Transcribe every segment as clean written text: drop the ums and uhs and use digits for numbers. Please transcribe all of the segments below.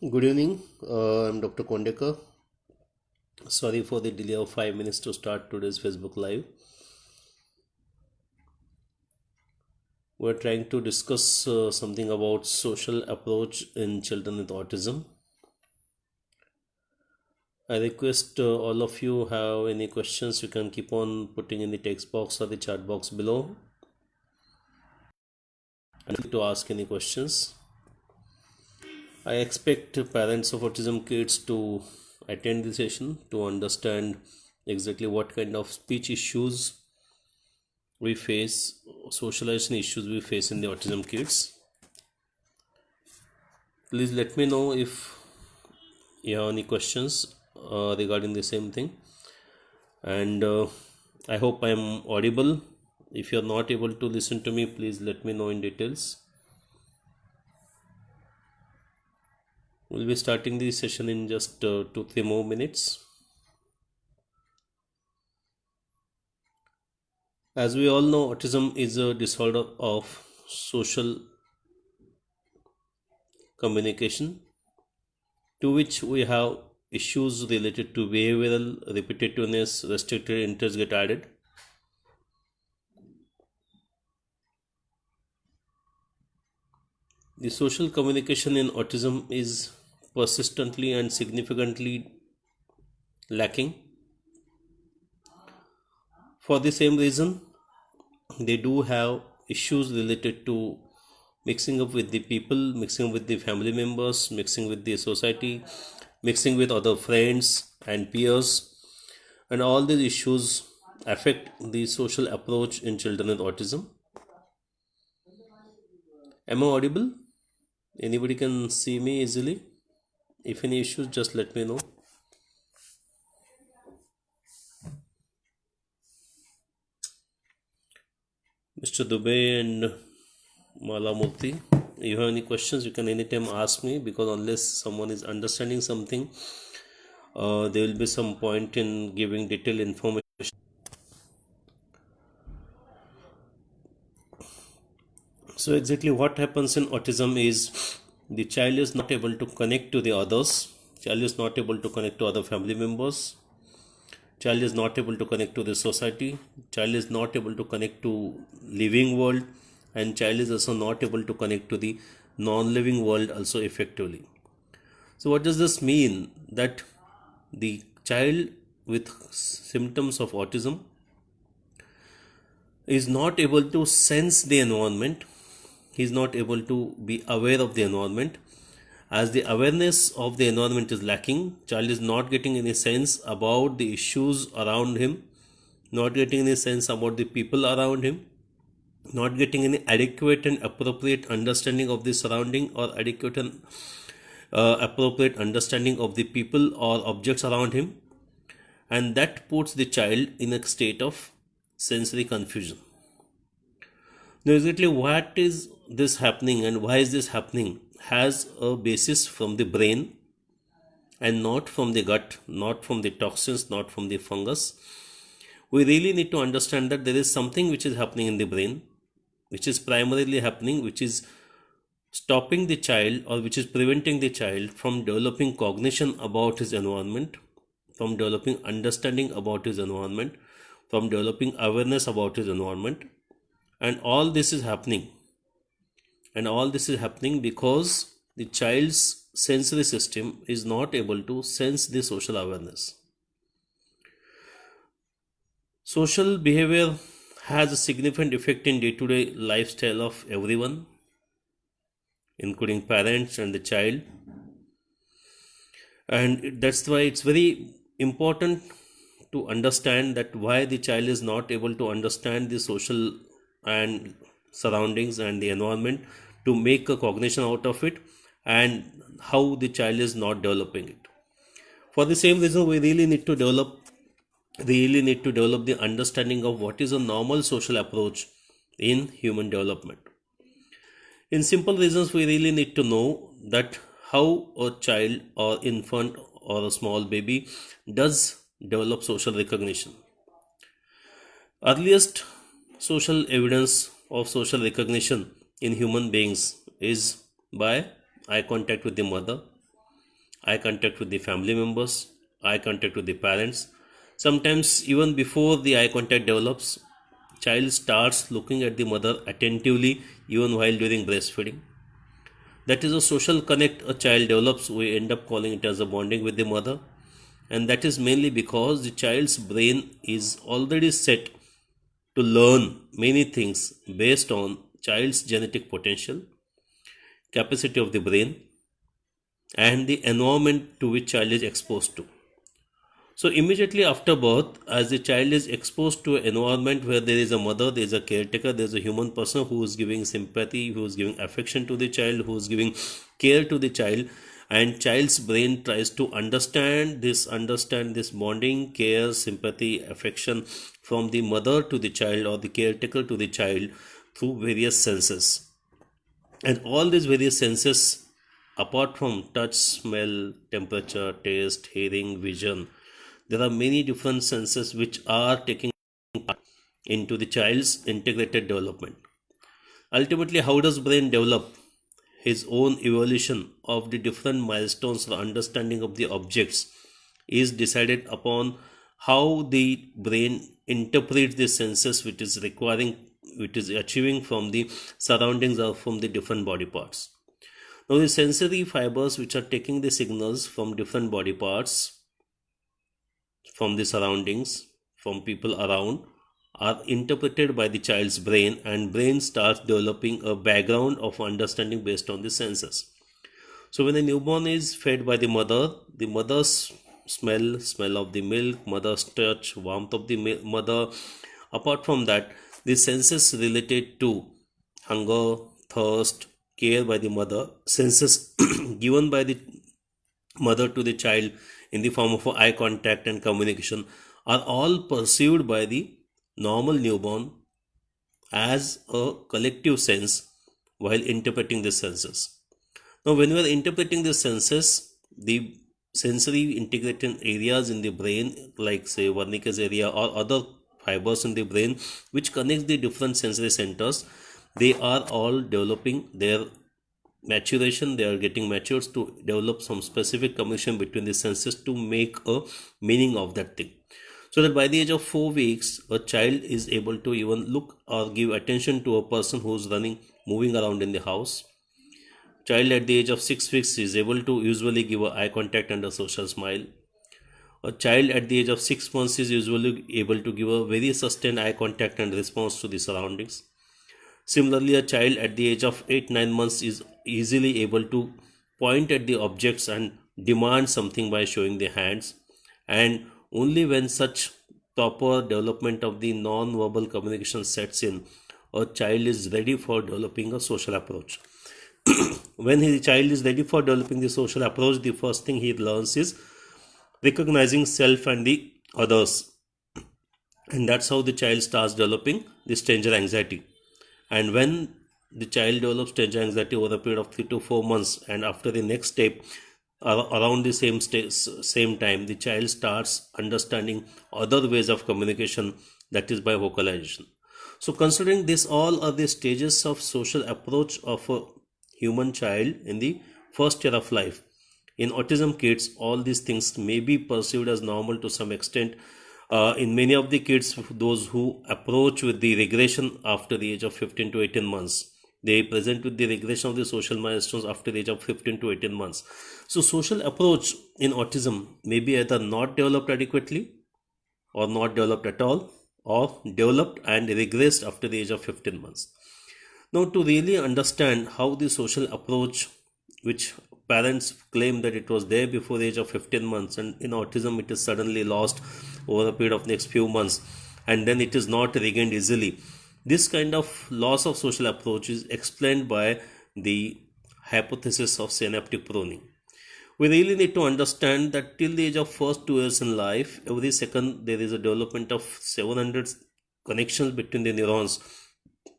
Good evening. I'm Dr. Kondekar. Sorry for the delay of 5 minutes to start today's Facebook Live. We're trying to discuss something about social approach in children with autism. I request all of you have any questions, you can keep on putting in the text box or the chat box below. And to ask any questions. I expect parents of autism kids to attend the session to understand exactly what kind of speech issues we face, socialization issues we face in the autism kids. Please let me know if you have any questions regarding the same thing. And I hope I am audible. If you are not able to listen to me, please let me know in details. We'll be starting the session in just 2-3 more minutes. As we all know, autism is a disorder of social communication, to which we have issues related to behavioral repetitiveness, restricted interest get added. The social communication in autism is persistently and significantly lacking. For the same reason, they do have issues related to mixing up with the people, mixing up with the family members, mixing with the society, mixing with other friends and peers, and all these issues affect the social approach in children with autism. Am I audible? Anybody can see me easily? If any issues, just let me know. Mr. Dubey and Mala Murthy, you have any questions, you can anytime ask me, because unless someone is understanding something, there will be some point in giving detailed information. So exactly what happens in autism is the child is not able to connect to the others, child is not able to connect to other family members, child is not able to connect to the society, child is not able to connect to living world, and child is also not able to connect to the non-living world also effectively. So what does this mean? That the child with symptoms of autism is not able to sense the environment, he is not able to be aware of the environment. As the awareness of the environment is lacking, child is not getting any sense about the issues around him, not getting any sense about the people around him, not getting any adequate and appropriate understanding of the surrounding, or adequate and appropriate understanding of the people or objects around him, and that puts the child in a state of sensory confusion. Now exactly what is this happening and why is this happening has a basis from the brain and not from the gut, not from the toxins, not from the fungus. We really need to understand that there is something which is happening in the brain, which is primarily happening, which is stopping the child, or which is preventing the child from developing cognition about his environment, from developing understanding about his environment, from developing awareness about his environment. And all this is happening. And all this is happening because the child's sensory system is not able to sense the social awareness. Social behavior has a significant effect in day-to-day lifestyle of everyone, including parents and the child. And that's why it's very important to understand that why the child is not able to understand the social and surroundings and the environment to make a cognition out of it, and how the child is not developing it. For the same reason, we really need to develop the understanding of what is a normal social approach in human development. In simple reasons, we really need to know that how a child or infant or a small baby does develop social recognition. Earliest social evidence of social recognition in human beings is by eye contact with the mother. eye contact with the family members, eye contact with the parents. Sometimes even before the eye contact develops, child starts looking at the mother attentively even while during breastfeeding. That is a social connect a child develops. We end up calling it as a bonding with the mother. And that is mainly because the child's brain is already set to learn many things based on child's genetic potential, capacity of the brain, and the environment to which child is exposed to. So immediately after birth, as the child is exposed to an environment where there is a mother, there is a caretaker, there is a human person who is giving sympathy, who is giving affection to the child, who is giving care to the child, and child's brain tries to understand this bonding, care, sympathy, affection from the mother to the child or the caretaker to the child through various senses. And all these various senses, apart from touch, smell, temperature, taste, hearing, vision, there are many different senses which are taking part into the child's integrated development. Ultimately, how does brain develop? His own evolution of the different milestones or understanding of the objects is decided upon how the brain interprets the senses which is achieving from the surroundings or from the different body parts. Now the sensory fibers which are taking the signals from different body parts, from the surroundings, from people around, are interpreted by the child's brain, and brain starts developing a background of understanding based on the senses. So when a newborn is fed by the mother's smell of the milk, mother's touch, warmth of the mother. Apart from that, the senses related to hunger, thirst, care by the mother, senses given by the mother to the child in the form of eye contact and communication, are all perceived by the normal newborn as a collective sense while interpreting the senses. Now, when we are interpreting the senses, the sensory integrated areas in the brain, like say Wernicke's area or other fibers in the brain, which connects the different sensory centers, they are all developing their maturation. They are getting matured to develop some specific communication between the senses to make a meaning of that thing. So that by the age of 4 weeks, a child is able to even look or give attention to a person who is moving around in the house. Child at the age of 6 weeks is able to usually give eye contact and a social smile. A child at the age of 6 months is usually able to give a very sustained eye contact and response to the surroundings. Similarly, a child at the age of 8-9 months is easily able to point at the objects and demand something by showing the hands. And only when such proper development of the non-verbal communication sets in, a child is ready for developing a social approach. When the child is ready for developing the social approach, the first thing he learns is recognizing self and the others. And that's how the child starts developing the stranger anxiety. And when the child develops stranger anxiety over a period of 3 to 4 months, and after the next step, around the same time, the child starts understanding other ways of communication, that is by vocalization. So considering this, all are the stages of social approach of a human child in the first year of life. In autism kids, all these things may be perceived as normal to some extent. In many of the kids, those who approach with the regression after the age of 15 to 18 months, they present with the regression of the social milestones after the age of 15 to 18 months. So social approach in autism may be either not developed adequately, or not developed at all, or developed and regressed after the age of 15 months. Now, to really understand how the social approach, which parents claim that it was there before the age of 15 months, and in autism it is suddenly lost over a period of next few months, and then it is not regained easily. This kind of loss of social approach is explained by the hypothesis of synaptic pruning. We really need to understand that till the age of first 2 years in life, every second there is a development of 700 connections between the neurons,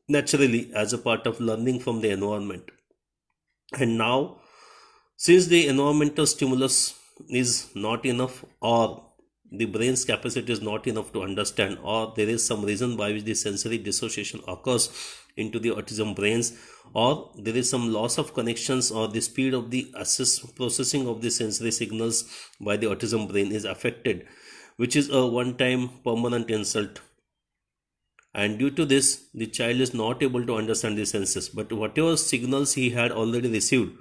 naturally as a part of learning from the environment. And now, since the environmental stimulus is not enough, or the brain's capacity is not enough to understand, or there is some reason by which the sensory dissociation occurs into the autism brains, or there is some loss of connections, or the speed of the processing of the sensory signals by the autism brain is affected, which is a one time permanent insult. And due to this, the child is not able to understand the senses, but whatever signals he had already received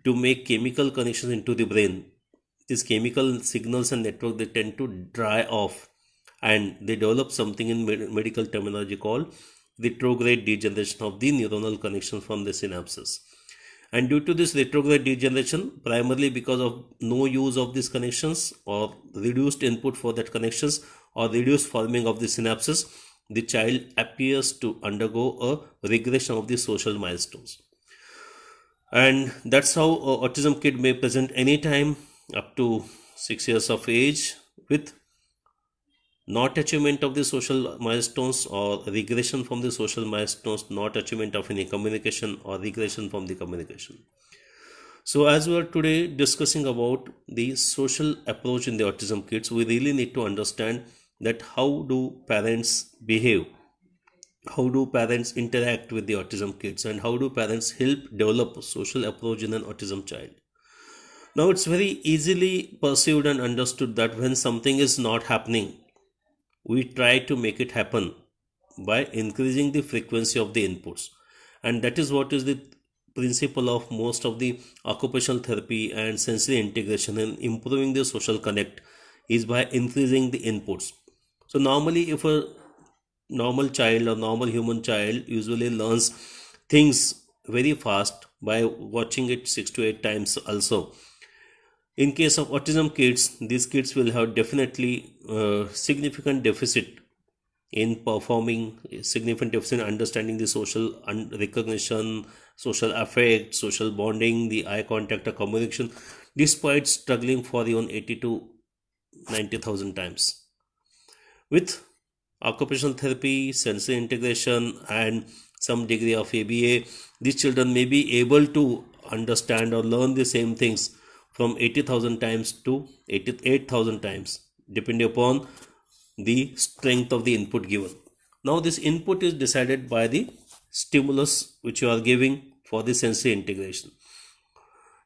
to make chemical connections into the brain, these chemical signals and network, they tend to dry off, and they develop something in medical terminology called retrograde degeneration of the neuronal connections from the synapses. And due to this retrograde degeneration, primarily because of no use of these connections, or reduced input for that connections, or reduced forming of the synapses, the child appears to undergo a regression of the social milestones. And that's how autism kid may present anytime up to 6 years of age, with not achievement of the social milestones, or regression from the social milestones, not achievement of any communication, or regression from the communication. So as we are today discussing about the social approach in the autism kids, we really need to understand that how do parents behave, how do parents interact with the autism kids, and how do parents help develop a social approach in an autism child. Now it's very easily perceived and understood that when something is not happening, we try to make it happen by increasing the frequency of the inputs. And that is what is the principle of most of the occupational therapy and sensory integration in improving the social connect, is by increasing the inputs. So normally, if a normal child or normal human child usually learns things very fast by watching it 6 to 8 times also, in case of autism kids, these kids will have definitely significant deficit in performing, significant deficit in understanding the social recognition, social affect, social bonding, the eye contact or communication, despite struggling for even 80 to 90,000 times. With occupational therapy, sensory integration, and some degree of ABA, these children may be able to understand or learn the same things from 80,000 times to 88,000 times, depending upon the strength of the input given. Now this input is decided by the stimulus which you are giving for the sensory integration.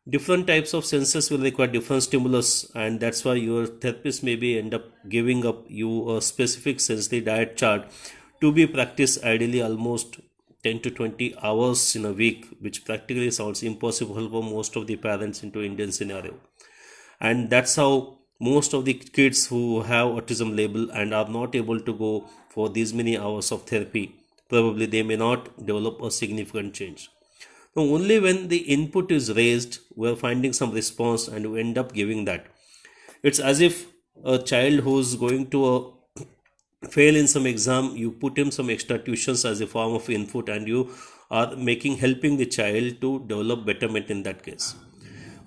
Different types of senses will require different stimulus, and that's why your therapist maybe end up giving up you a specific sensory diet chart to be practiced ideally almost 10 to 20 hours in a week, which practically sounds impossible for most of the parents into Indian scenario. And that's how most of the kids who have autism label and are not able to go for these many hours of therapy, probably they may not develop a significant change. Now, only when the input is raised, we are finding some response and we end up giving that. It's as if a child who's going to fail in some exam, you put him some extra tuitions as a form of input, and you are helping the child to develop betterment in that case.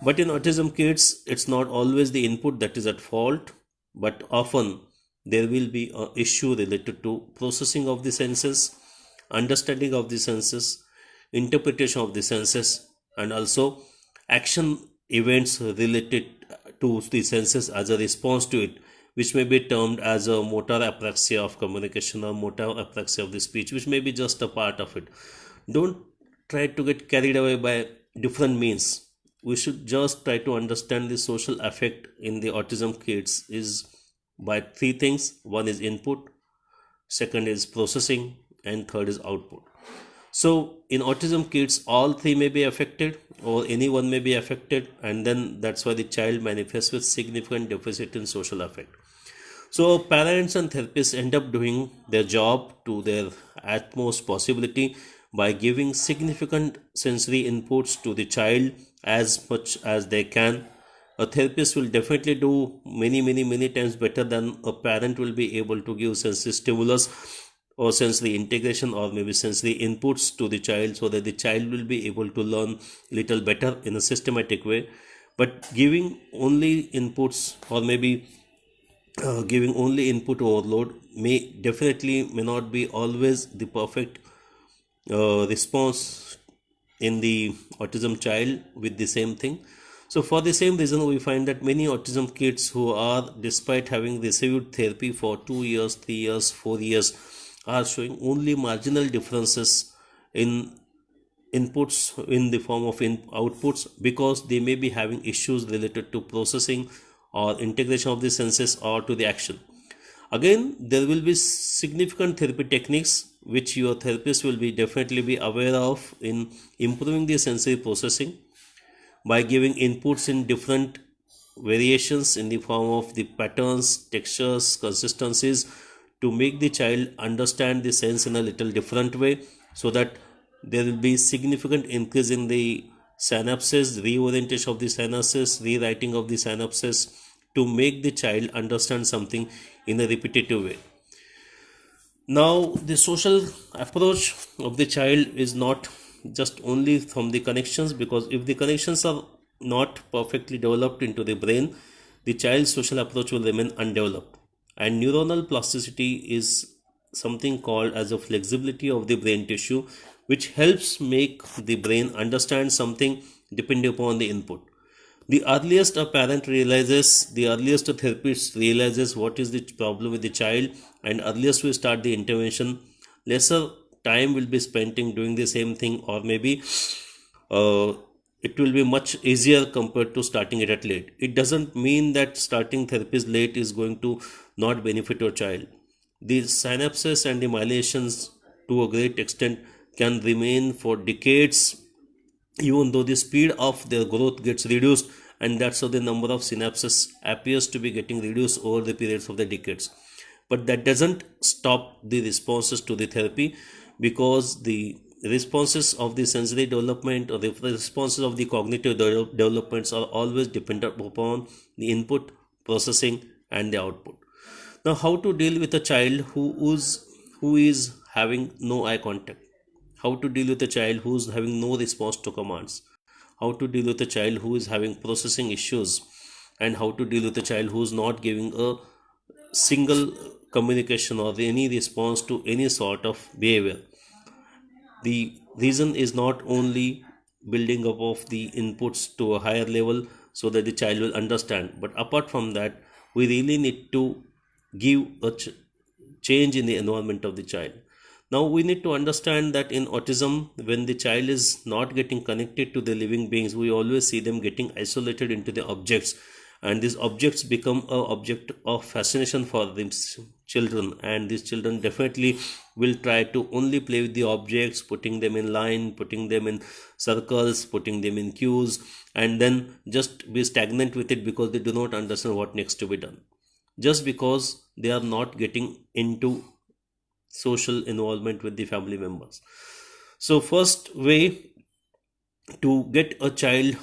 But in autism kids, it's not always the input that is at fault, but often there will be an issue related to processing of the senses, understanding of the senses, interpretation of the senses, and also action events related to the senses as a response to it, which may be termed as a motor apraxia of communication or motor apraxia of the speech, which may be just a part of it. Don't try to get carried away by different means. We should just try to understand the social effect in the autism kids is by three things. One is input, second is processing, and third is output. So in autism kids, all three may be affected, or any one may be affected, and then that's why the child manifests with significant deficit in social affect. So parents and therapists end up doing their job to their utmost possibility by giving significant sensory inputs to the child as much as they can. A therapist will definitely do many times better than a parent will be able to give sensory stimulus or sensory integration, or maybe sensory inputs to the child, so that the child will be able to learn little better in a systematic way. But giving only inputs, or maybe giving only input overload, may not be always the perfect response in the autism child with the same thing. So for the same reason, we find that many autism kids who are, despite having received therapy for 2 years, 3 years, 4 years, are showing only marginal differences in inputs in the form of outputs, because they may be having issues related to processing or integration of the senses or to the action. Again, there will be significant therapy techniques which your therapist will be definitely be aware of in improving the sensory processing by giving inputs in different variations in the form of the patterns, textures, consistencies, to make the child understand the sense in a little different way, so that there will be significant increase in the synapses, reorientation of the synapses, rewriting of the synapses, to make the child understand something in a repetitive way. Now, the social approach of the child is not just only from the connections, because if the connections are not perfectly developed into the brain, the child's social approach will remain undeveloped. And neuronal plasticity is something called as a flexibility of the brain tissue, which helps make the brain understand something depending upon the input. The earliest a parent realizes, the earliest a therapist realizes what is the problem with the child, and earliest we start the intervention, lesser time will be spent in doing the same thing, or maybe uh, it will be much easier compared to starting it at late. It doesn't mean that starting therapies late is going to not benefit your child. The synapses and the myelinations to a great extent can remain for decades, even though the speed of their growth gets reduced, and that's how the number of synapses appears to be getting reduced over the periods of the decades. But that doesn't stop the responses to the therapy, because the responses of the sensory development or the responses of the cognitive developments are always dependent upon the input, processing, and the output. Now, how to deal with a child who is having no eye contact? How to deal with a child who is having no response to commands? How to deal with a child who is having processing issues? And how to deal with a child who is not giving a single communication or any response to any sort of behavior? The reason is not only building up of the inputs to a higher level so that the child will understand, but apart from that, we really need to give a change in the environment of the child. Now, we need to understand that in autism, when the child is not getting connected to the living beings, we always see them getting isolated into the objects, and these objects become a object of fascination for these children, and these children definitely will try to only play with the objects, putting them in line, putting them in circles, putting them in queues, and then just be stagnant with it, because they do not understand what needs to be done, just because they are not getting into social involvement with the family members. So first way to get a child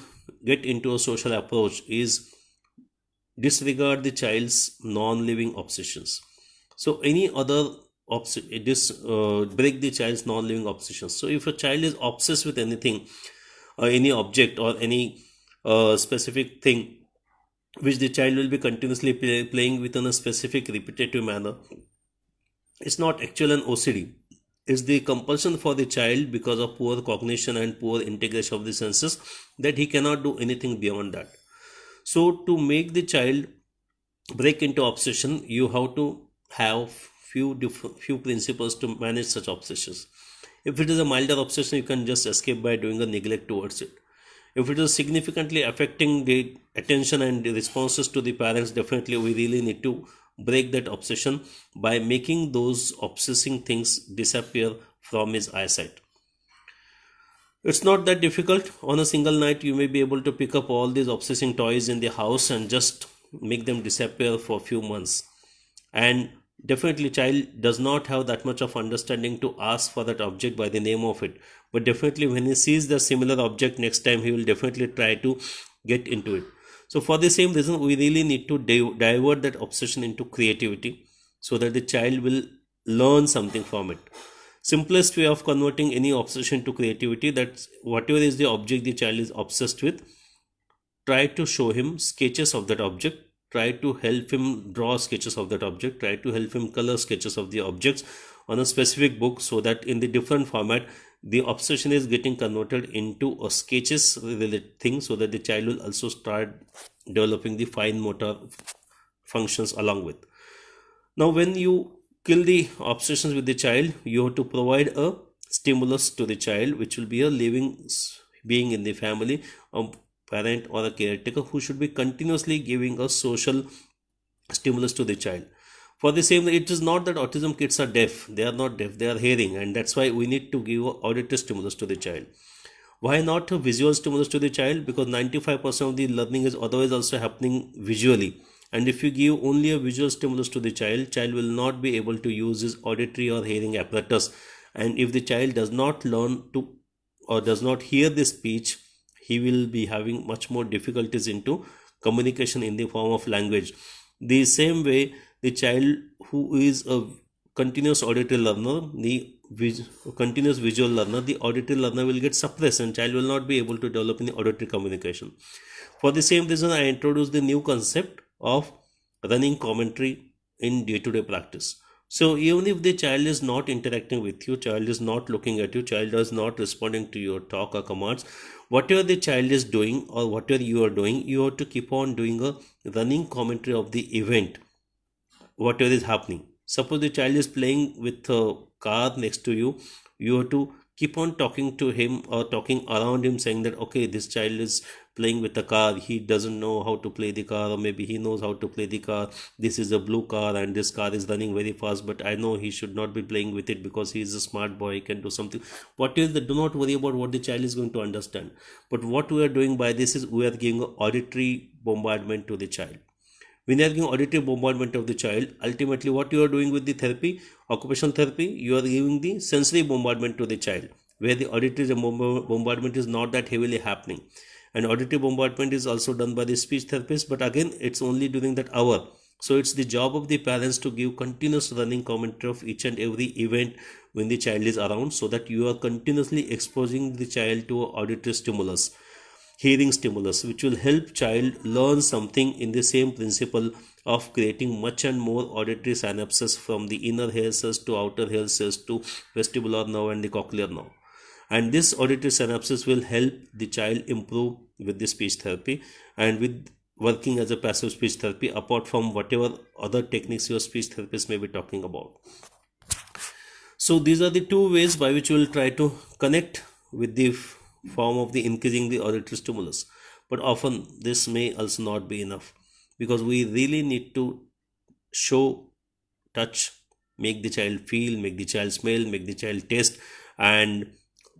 get into a social approach is disregard the child's non-living obsessions. So any other break the child's non-living obsessions. So if a child is obsessed with anything, or any object, or any specific thing which the child will be continuously playing within a specific repetitive manner, it's not actual an OCD. It's the compulsion for the child because of poor cognition and poor integration of the senses, that he cannot do anything beyond that. So to make the child break into obsession, you have to have few principles to manage such obsessions. If it is a milder obsession, you can just escape by doing a neglect towards it. If it is significantly affecting the attention and the responses to the parents, definitely we really need to break that obsession by making those obsessing things disappear from his eyesight. It's not that difficult. On a single night, you may be able to pick up all these obsessing toys in the house and just make them disappear for a few months. And definitely, child does not have that much of understanding to ask for that object by the name of it. But definitely, when he sees the similar object next time, he will definitely try to get into it. So for the same reason, we really need to divert that obsession into creativity, so that the child will learn something from it. Simplest way of converting any obsession to creativity, that whatever is the object the child is obsessed with, try to show him sketches of that object, try to help him draw sketches of that object, try to help him color sketches of the objects on a specific book, so that in the different format the obsession is getting converted into a sketches related thing, so that the child will also start developing the fine motor functions along with. Now, when you kill the obsessions with the child, you have to provide a stimulus to the child, which will be a living being in the family, a parent or a caretaker who should be continuously giving a social stimulus to the child. For the same, it is not that autism kids are deaf. They are not deaf, they are hearing, and that's why we need to give auditory stimulus to the child. Why not a visual stimulus to the child? Because 95% of the learning is otherwise also happening visually. And if you give only a visual stimulus to the child will not be able to use his auditory or hearing apparatus. And if the child does not learn to or does not hear the speech, he will be having much more difficulties into communication in the form of language. The same way, the child who is a continuous auditory learner, the continuous visual learner, the auditory learner will get suppressed and child will not be able to develop any auditory communication. For the same reason, I introduced the new concept of running commentary in day-to-day practice. So even if the child is not interacting with you, child is not looking at you, child is not responding to your talk or commands, whatever the child is doing or whatever you are doing, you have to keep on doing a running commentary of the event, whatever is happening. Suppose the child is playing with a car next to you, you have to keep on talking to him or talking around him, saying that okay, this child is playing with the car, he doesn't know how to play the car, or maybe he knows how to play the car. This is a blue car and this car is running very fast, but I know he should not be playing with it because he is a smart boy, he can do something. What is the, do not worry about what the child is going to understand, but what we are doing by this is we are giving an auditory bombardment to the child. When you are giving auditory bombardment of the child, ultimately what you are doing with the therapy, occupational therapy, you are giving the sensory bombardment to the child, where the auditory bombardment is not that heavily happening. And auditory bombardment is also done by the speech therapist, but again, it's only during that hour. So it's the job of the parents to give continuous running commentary of each and every event when the child is around, so that you are continuously exposing the child to auditory stimulus, hearing stimulus, which will help child learn something in the same principle of creating much and more auditory synapses from the inner hair cells to outer hair cells to vestibular nerve and the cochlear nerve. And this auditory synapses will help the child improve with the speech therapy and with working as a passive speech therapy, apart from whatever other techniques your speech therapist may be talking about. So these are the two ways by which we will try to connect with the form of the increasing the auditory stimulus. But often this may also not be enough, because we really need to show, touch, make the child feel, make the child smell, make the child taste, and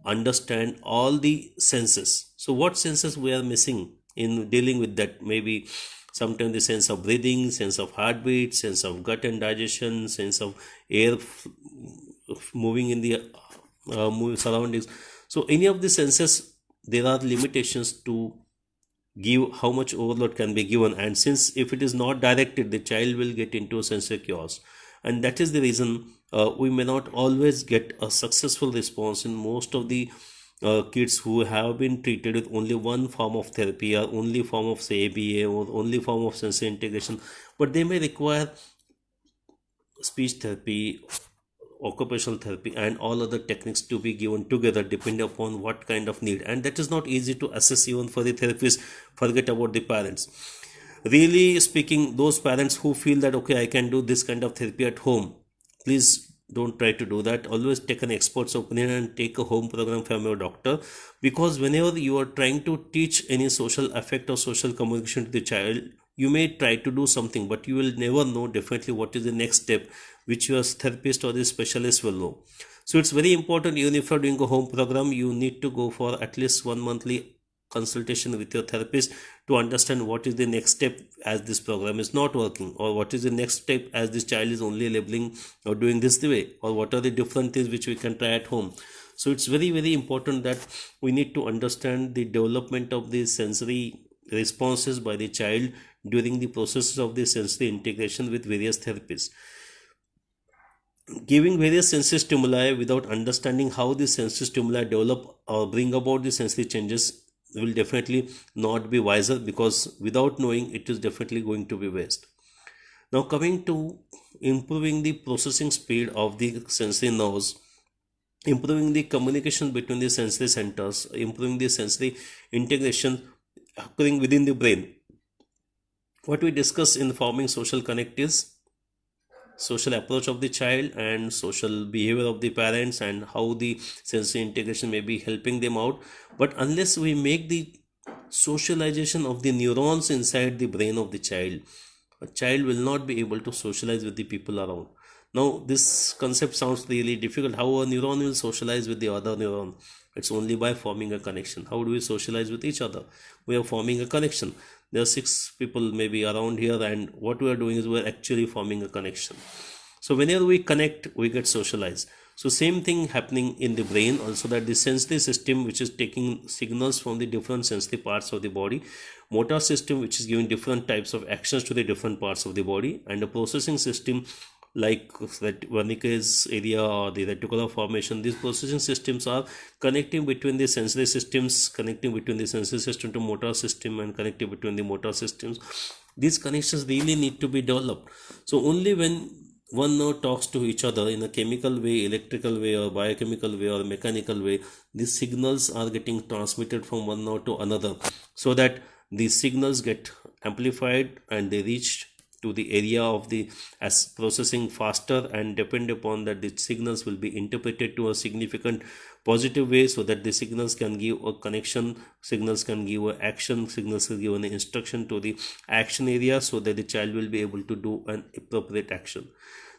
understand all the senses. So what senses we are missing in dealing with that? Maybe sometimes the sense of breathing, sense of heartbeat, sense of gut and digestion, sense of air moving in the surroundings. So any of the senses, there are limitations to give how much overload can be given, and since if it is not directed, the child will get into a sensory chaos, and that is the reason we may not always get a successful response in most of the kids who have been treated with only one form of therapy or only form of say ABA or only form of sensory integration, but they may require speech therapy, occupational therapy, and all other techniques to be given together depending upon what kind of need. And that is not easy to assess even for the therapist. Forget about the parents. Really speaking, those parents who feel that okay, I can do this kind of therapy at home, please don't try to do that. Always take an expert's opinion and take a home program from your doctor, because whenever you are trying to teach any social affect or social communication to the child, you may try to do something, but you will never know definitely what is the next step which your therapist or the specialist will know. So it's very important, even if you're doing a home program, you need to go for at least one monthly consultation with your therapist to understand what is the next step as this program is not working, or what is the next step as this child is only labeling or doing this the way, or what are the different things which we can try at home. So it's very, very important that we need to understand the development of the sensory responses by the child during the process of the sensory integration with various therapies. Giving various sensory stimuli without understanding how the sensory stimuli develop or bring about the sensory changes will definitely not be wiser, because without knowing, it is definitely going to be waste. Now coming to improving the processing speed of the sensory nerves, improving the communication between the sensory centers, improving the sensory integration occurring within the brain. What we discuss in forming social connect is social approach of the child and social behavior of the parents and how the sensory integration may be helping them out. But unless we make the socialization of the neurons inside the brain of the child, a child will not be able to socialize with the people around. Now, this concept sounds really difficult. How a neuron will socialize with the other neuron? It's only by forming a connection. How do we socialize with each other? We are forming a connection. There are six people maybe around here, and what we are doing is we are actually forming a connection. So whenever we connect, we get socialized. So same thing happening in the brain also, that the sensory system which is taking signals from the different sensory parts of the body, motor system which is giving different types of actions to the different parts of the body, and the processing system like that Wernicke's area or the reticular formation. These processing systems are connecting between the sensory systems, connecting between the sensory system to motor system, and connecting between the motor systems. These connections really need to be developed. So only when one node talks to each other in a chemical way, electrical way, or biochemical way, or mechanical way, these signals are getting transmitted from one node to another, so that these signals get amplified and they reach to the area of the as processing faster, and depend upon that the signals will be interpreted to a significant positive way, so that the signals can give a connection, signals can give a action, signals can give an instruction to the action area, so that the child will be able to do an appropriate action.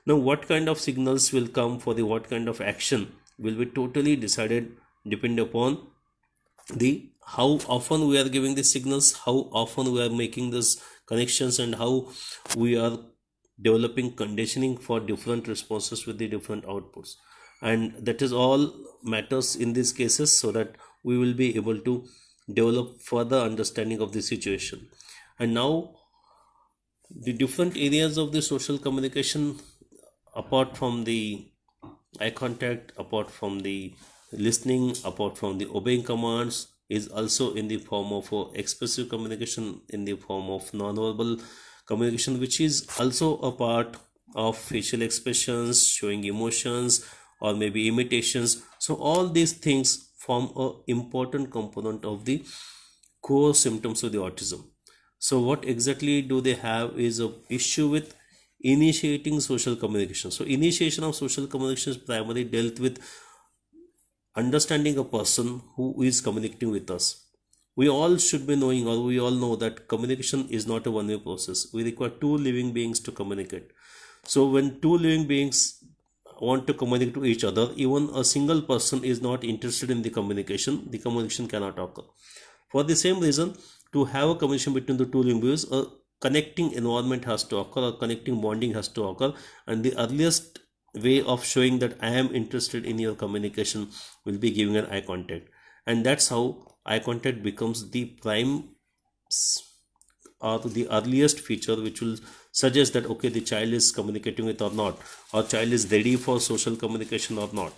Now what kind of signals will come for the what kind of action will be totally decided depend upon the how often we are giving the signals, how often we are making these connections, and how we are developing conditioning for different responses with the different outputs. And that is all matters in these cases, so that we will be able to develop further understanding of the situation. And now the different areas of the social communication, apart from the eye contact, apart from the listening, apart from the obeying commands, is also in the form of expressive communication, in the form of non-verbal communication, which is also a part of facial expressions, showing emotions, or maybe imitations. So all these things form a important component of the core symptoms of the autism. So what exactly do they have is a issue with initiating social communication. So initiation of social communication is primarily dealt with understanding a person who is communicating with us. We all should be knowing, or we all know, that communication is not a one-way process. We require two living beings to communicate. So when two living beings want to communicate to each other, even a single person is not interested in the communication cannot occur. For the same reason, to have a communication between the two living beings, a connecting environment has to occur, a connecting bonding has to occur, and the earliest way of showing that I am interested in your communication will be giving an eye contact. And that's how eye contact becomes the prime or the earliest feature which will suggest that okay, the child is communicating with or not, or child is ready for social communication or not.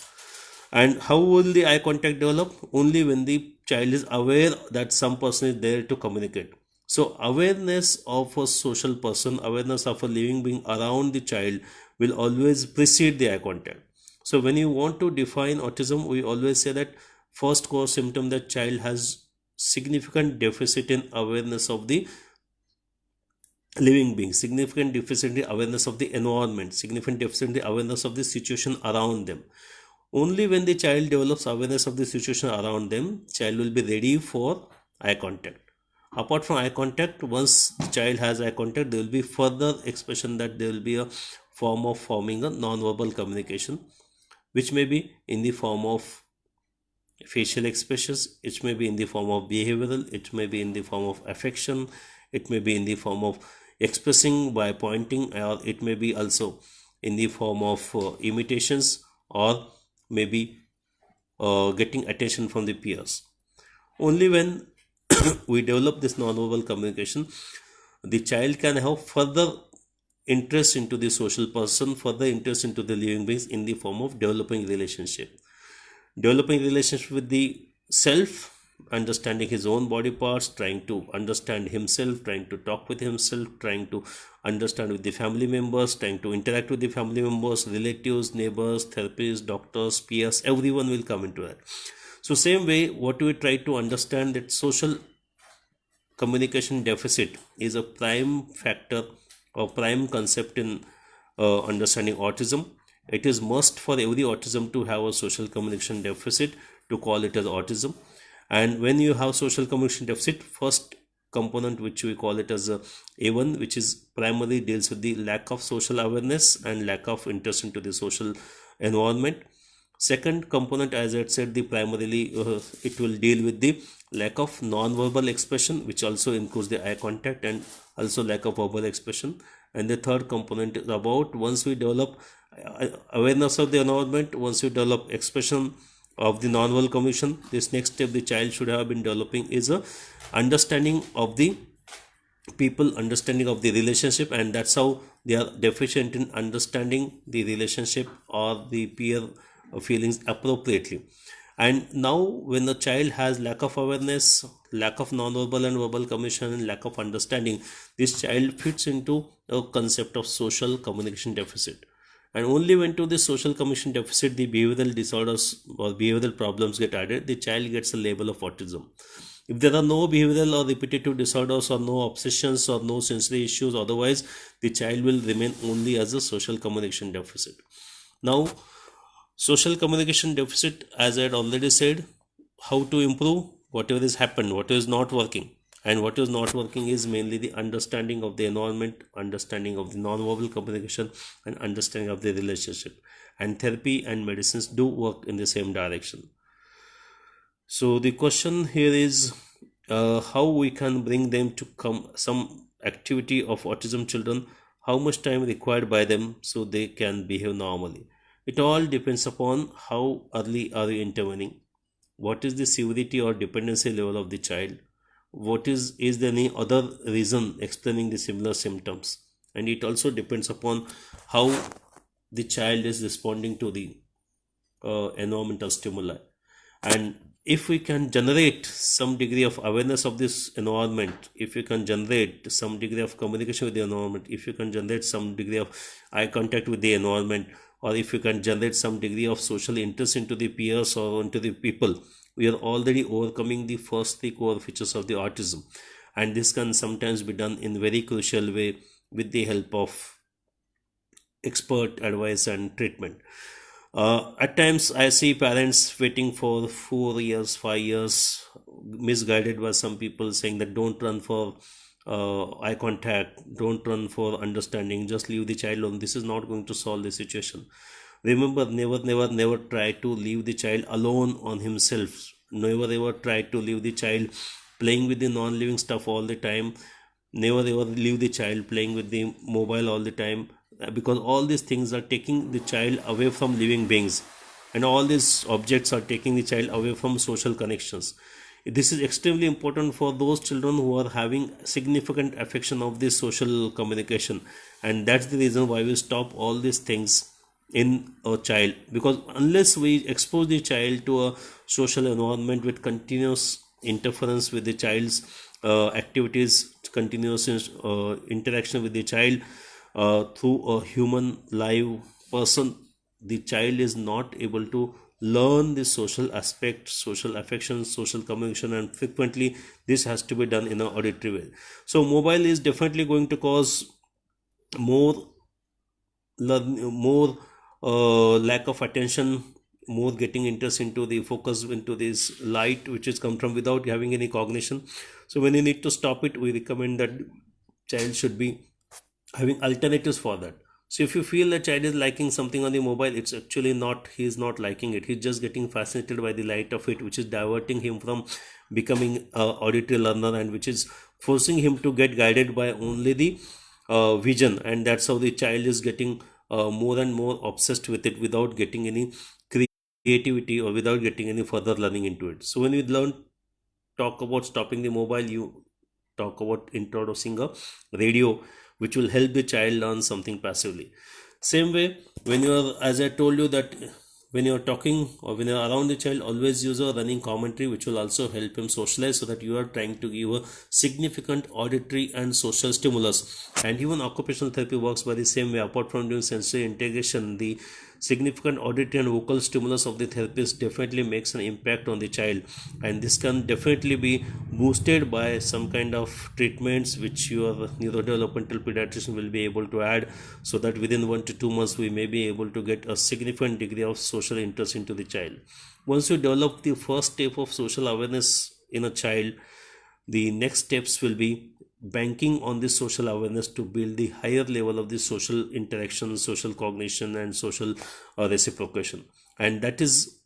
And how will the eye contact develop? Only when the child is aware that some person is there to communicate. So awareness of a social person, awareness of a living being around the child will always precede the eye contact. So when you want to define autism, we always say that first core symptom, that child has significant deficit in awareness of the living being, significant deficit in awareness of the environment, significant deficit in the awareness of the situation around them. Only when the child develops awareness of the situation around them, child will be ready for eye contact. Apart from eye contact, once the child has eye contact, there will be further expression, that there will be a form of forming a non-verbal communication, which may be in the form of facial expressions, it may be in the form of behavioral, it may be in the form of affection, it may be in the form of expressing by pointing, or it may be also in the form of imitations, or maybe getting attention from the peers. Only when we develop this non-verbal communication, the child can have further interest into the social person, further interest into the living beings, in the form of developing relationship with the self, understanding his own body parts, trying to understand himself, trying to talk with himself, trying to understand with the family members, trying to interact with the family members, relatives, neighbors, therapists, doctors, peers, everyone will come into that. So same way, what we try to understand, that social communication deficit is a prime factor or prime concept in understanding autism. It is must for every autism to have a social communication deficit to call it as autism. And when you have social communication deficit, first component which we call it as a A1, which is primarily deals with the lack of social awareness and lack of interest into the social environment. Second component, as I said, the primarily it will deal with the lack of non-verbal expression, which also includes the eye contact and also lack of verbal expression. And the third component is about once we develop awareness of the environment, once we develop expression of the non-verbal communication, this next step the child should have been developing is a understanding of the people, understanding of the relationship, and that's how they are deficient in understanding the relationship or the peer feelings appropriately. And now when the child has lack of awareness, lack of non-verbal and verbal communication, and lack of understanding, this child fits into a concept of social communication deficit. And only when to this social communication deficit the behavioral disorders or behavioral problems get added, the child gets a label of autism. If there are no behavioral or repetitive disorders or no obsessions or no sensory issues, otherwise the child will remain only as a social communication deficit. Now, social communication deficit, as I had already said, how to improve whatever is happened, what is not working. And what is not working is mainly the understanding of the environment, understanding of the non-verbal communication, and understanding of the relationship. And therapy and medicines do work in the same direction. So the question here is how we can bring them to come some activity of autism children, how much time required by them so they can behave normally. It all depends upon how early are you intervening, what is the severity or dependency level of the child, what is there any other reason explaining the similar symptoms, and it also depends upon how the child is responding to the environmental stimuli. And if we can generate some degree of awareness of this environment, if you can generate some degree of communication with the environment, if you can generate some degree of eye contact with the environment, or if you can generate some degree of social interest into the peers or into the people, we are already overcoming the first three core features of the autism. And this can sometimes be done in very crucial way with the help of expert advice and treatment. At times, I see parents waiting for 4 years, 5 years, misguided by some people saying that don't run for eye contact, don't run for understanding, just leave the child alone. This is not going to solve the situation. Remember, never try to leave the child alone on himself. Never ever try to leave the child playing with the non-living stuff all the time. Never ever leave the child playing with the mobile all the time, because all these things are taking the child away from living beings, and all these objects are taking the child away from social connections. This is extremely important for those children who are having significant affection of this social communication, and that's the reason why we stop all these things in a child, because unless we expose the child to a social environment with continuous interference with the child's activities, continuous interaction with the child through a human live person, the child is not able to learn the social aspect, social affection, social communication, and frequently this has to be done in an auditory way. So mobile is definitely going to cause more more lack of attention, more getting interest into the focus into this light which is come from without having any cognition. So when you need to stop it, we recommend that child should be having alternatives for that. So if you feel the child is liking something on the mobile, it's actually not, he is not liking it, he's just getting fascinated by the light of it, which is diverting him from becoming a auditory learner, and which is forcing him to get guided by only the vision, and that's how the child is getting more and more obsessed with it without getting any creativity or without getting any further learning into it. So when we talk about stopping the mobile, you talk about introducing a radio which will help the child learn something passively. Same way, when you are, as I told you, that when you are talking or when you are around the child, always use a running commentary which will also help him socialize, so that you are trying to give a significant auditory and social stimulus. And even occupational therapy works by the same way. Apart from doing sensory integration, the significant auditory and vocal stimulus of the therapist definitely makes an impact on the child, and this can definitely be boosted by some kind of treatments which your neurodevelopmental pediatrician will be able to add, so that within 1 to 2 months we may be able to get a significant degree of social interest into the child. Once you develop the first step of social awareness in a child, the next steps will be banking on this social awareness to build the higher level of the social interaction, social cognition, and social reciprocation. And that is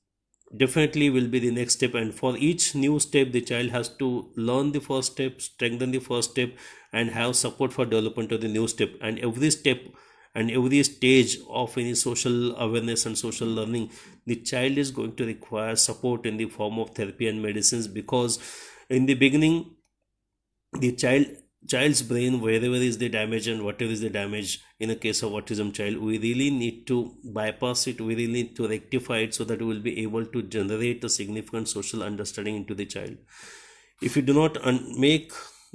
definitely will be the next step. And for each new step, the child has to learn the first step, strengthen the first step, and have support for development of the new step. And every step and every stage of any social awareness and social learning, the child is going to require support in the form of therapy and medicines, because in the beginning, the child's brain, wherever is the damage and whatever is the damage in a case of autism child, we really need to bypass it, we really need to rectify it, so that we will be able to generate a significant social understanding into the child. If you do not make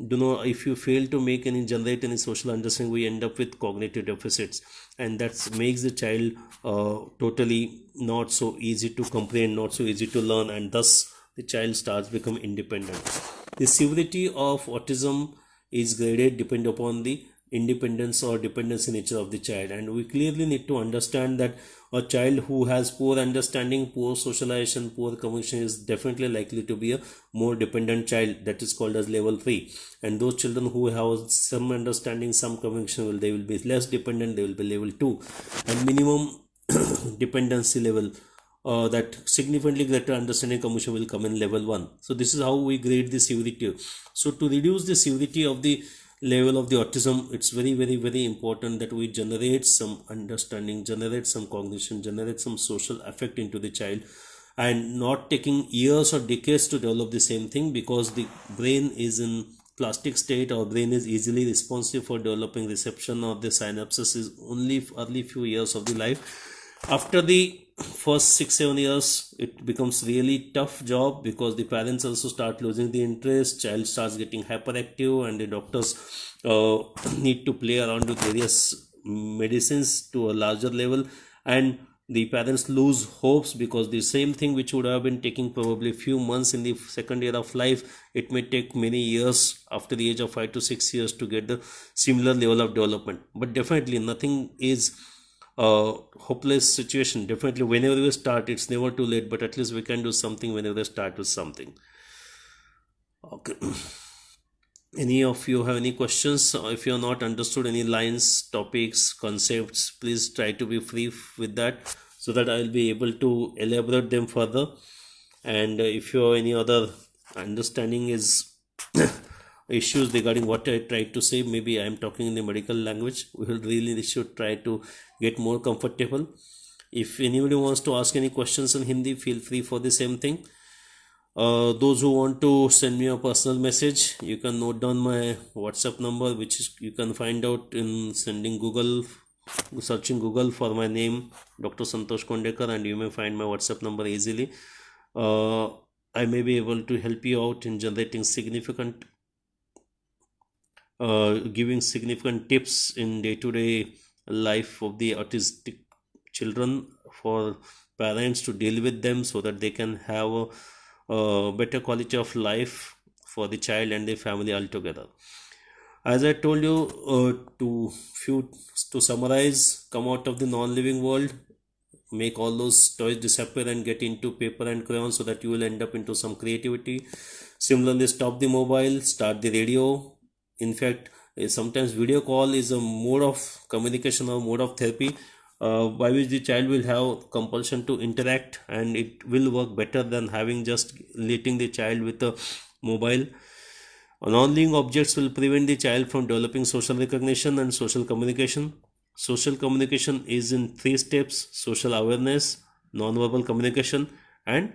do not if you fail to make any generate any social understanding, we end up with cognitive deficits, and that makes the child totally not so easy to comprehend, not so easy to learn, and thus the child starts become independent. The severity of autism is graded depending upon the independence or dependency nature of the child, and we clearly need to understand that a child who has poor understanding, poor socialization, poor communication is definitely likely to be a more dependent child, that is called as level 3. And those children who have some understanding, some communication, they will be less dependent, they will be level 2. And minimum dependency level, that significantly greater understanding communication will come in level 1. So this is how we grade the severity. So to reduce the severity of the level of the autism, it's very, very, very important that we generate some understanding, generate some cognition, generate some social affect into the child, and not taking years or decades to develop the same thing, because the brain is in plastic state. Our brain is easily responsive for developing reception, or the synapses is only early few years of the life. After the first 6-7 years, it becomes really tough job, because the parents also start losing the interest, child starts getting hyperactive, and the doctors need to play around with various medicines to a larger level, and the parents lose hopes, because the same thing which would have been taking probably few months in the second year of life, it may take many years after the age of 5 to 6 years to get the similar level of development. But definitely nothing is hopeless situation. Definitely whenever we start, it's never too late, but at least we can do something whenever we start with something. Okay. Any of you have any questions? If you have not understood any lines, topics, concepts, please try to be free with that, so that I will be able to elaborate them further. And if you have any other understanding is issues regarding what I tried to say, maybe I am talking in the medical language, we will really should try to get more comfortable. If anybody wants to ask any questions in Hindi, feel free for the same thing. Those who want to send me a personal message, you can note down my WhatsApp number, which is you can find out in searching Google for my name, Dr. Santosh Kondekar, and you may find my WhatsApp number easily. I may be able to help you out in generating significant giving significant tips in day-to-day life of the autistic children, for parents to deal with them, so that they can have a better quality of life for the child and the family altogether. As I told you, to summarize, come out of the non-living world, make all those toys disappear and get into paper and crayon, so that you will end up into some creativity. Similarly, stop the mobile, start the radio. In fact, sometimes video call is a mode of communication or mode of therapy, by which the child will have compulsion to interact, and it will work better than having just letting the child with a mobile. Non-living objects will prevent the child from developing social recognition and social communication. Social communication is in 3 steps: social awareness, non-verbal communication, and